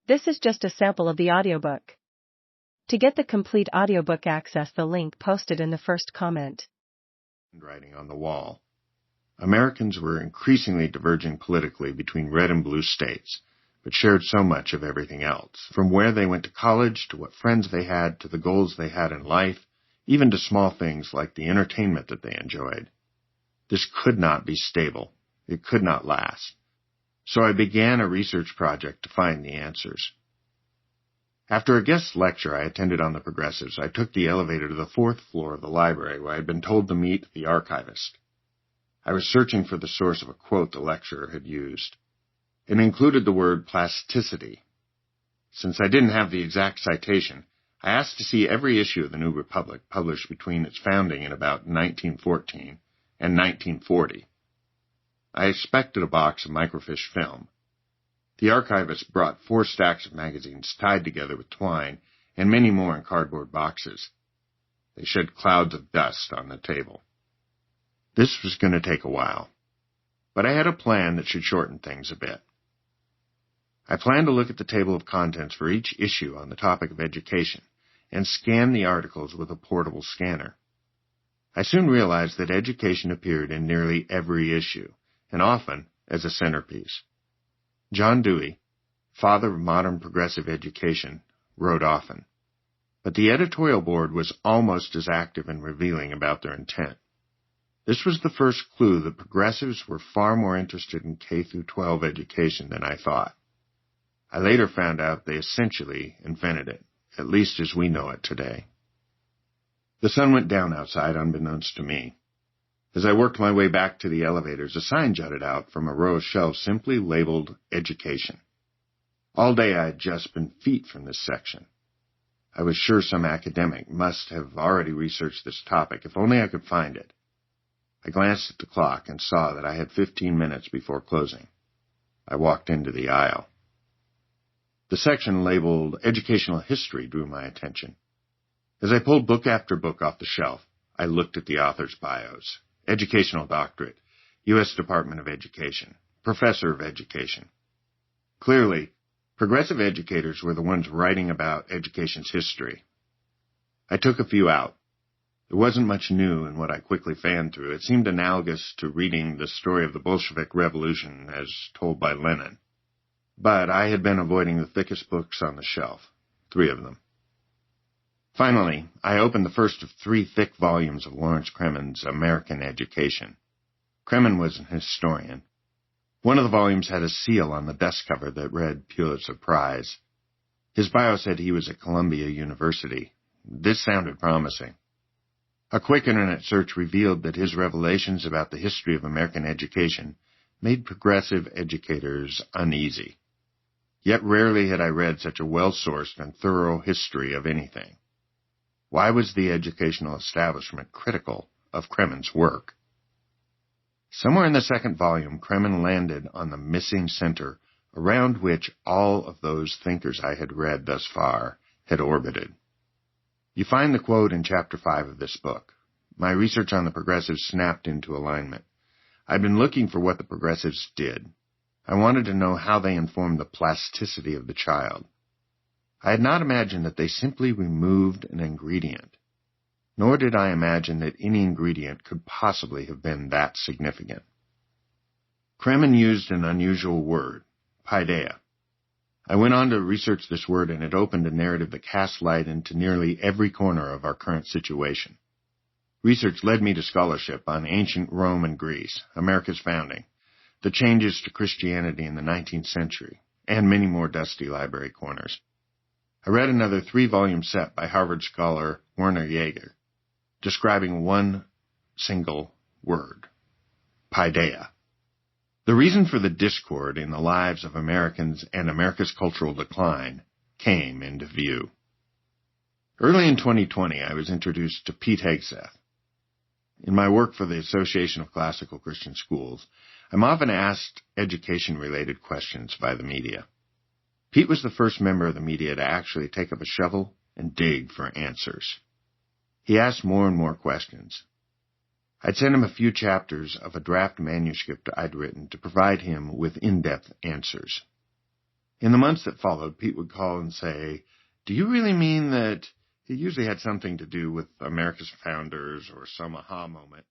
This is just a sample of the audiobook. To get the complete audiobook, access the link posted in the first comment. Writing on the wall. Americans were increasingly diverging politically between red and blue states, but shared so much of everything else, from where they went to college to what friends they had to the goals they had in life, even to small things like the entertainment that they enjoyed. This could not be stable. It could not last. So I began a research project to find the answers. After a guest lecture I attended on the progressives, I took the elevator to the 4th floor of the library where I had been told to meet the archivist. I was searching for the source of a quote the lecturer had used. It included the word plasticity. Since I didn't have the exact citation, I asked to see every issue of the New Republic published between its founding in about 1914 and 1940. I expected a box of microfiche film. The archivist brought 4 stacks of magazines tied together with twine and many more in cardboard boxes. They shed clouds of dust on the table. This was going to take a while, but I had a plan that should shorten things a bit. I planned to look at the table of contents for each issue on the topic of education and scan the articles with a portable scanner. I soon realized that education appeared in nearly every issue, and often as a centerpiece. John Dewey, father of modern progressive education, wrote often, but the editorial board was almost as active and revealing about their intent. This was the first clue that progressives were far more interested in K-12 education than I thought. I later found out they essentially invented it, at least as we know it today. The sun went down outside unbeknownst to me. As I worked my way back to the elevators, a sign jutted out from a row of shelves simply labeled Education. All day I had just been feet from this section. I was sure some academic must have already researched this topic, if only I could find it. I glanced at the clock and saw that I had 15 minutes before closing. I walked into the aisle. The section labeled Educational History drew my attention. As I pulled book after book off the shelf, I looked at the author's bios. Educational Doctorate, U.S. Department of Education, Professor of Education. Clearly, progressive educators were the ones writing about education's history. I took a few out. There wasn't much new in what I quickly fanned through. It seemed analogous to reading the story of the Bolshevik Revolution as told by Lenin. But I had been avoiding the thickest books on the shelf, 3 of them. Finally, I opened the first of 3 thick volumes of Lawrence Kremen's American Education. Kremen was an historian. One of the volumes had a seal on the desk cover that read Pulitzer Prize. His bio said he was at Columbia University. This sounded promising. A quick internet search revealed that his revelations about the history of American education made progressive educators uneasy. Yet rarely had I read such a well-sourced and thorough history of anything. Why was the educational establishment critical of Kremen's work? Somewhere in the 2nd volume, Kremen landed on the missing center around which all of those thinkers I had read thus far had orbited. You find the quote in Chapter 5 of this book. My research on the progressives snapped into alignment. I'd been looking for what the progressives did. I wanted to know how they informed the plasticity of the child. I had not imagined that they simply removed an ingredient, nor did I imagine that any ingredient could possibly have been that significant. Kremen used an unusual word, paideia. I went on to research this word, and it opened a narrative that cast light into nearly every corner of our current situation. Research led me to scholarship on ancient Rome and Greece, America's founding, the changes to Christianity in the 19th century, and many more dusty library corners. I read another 3-volume set by Harvard scholar Werner Jaeger, describing one single word, paideia. The reason for the discord in the lives of Americans and America's cultural decline came into view. Early in 2020, I was introduced to Pete Hegseth. In my work for the Association of Classical Christian Schools, I'm often asked education-related questions by the media. Pete was the first member of the media to actually take up a shovel and dig for answers. He asked more and more questions. I'd sent him a few chapters of a draft manuscript I'd written to provide him with in-depth answers. In the months that followed, Pete would call and say, "Do you really mean that?" It usually had something to do with America's founders or some aha moment.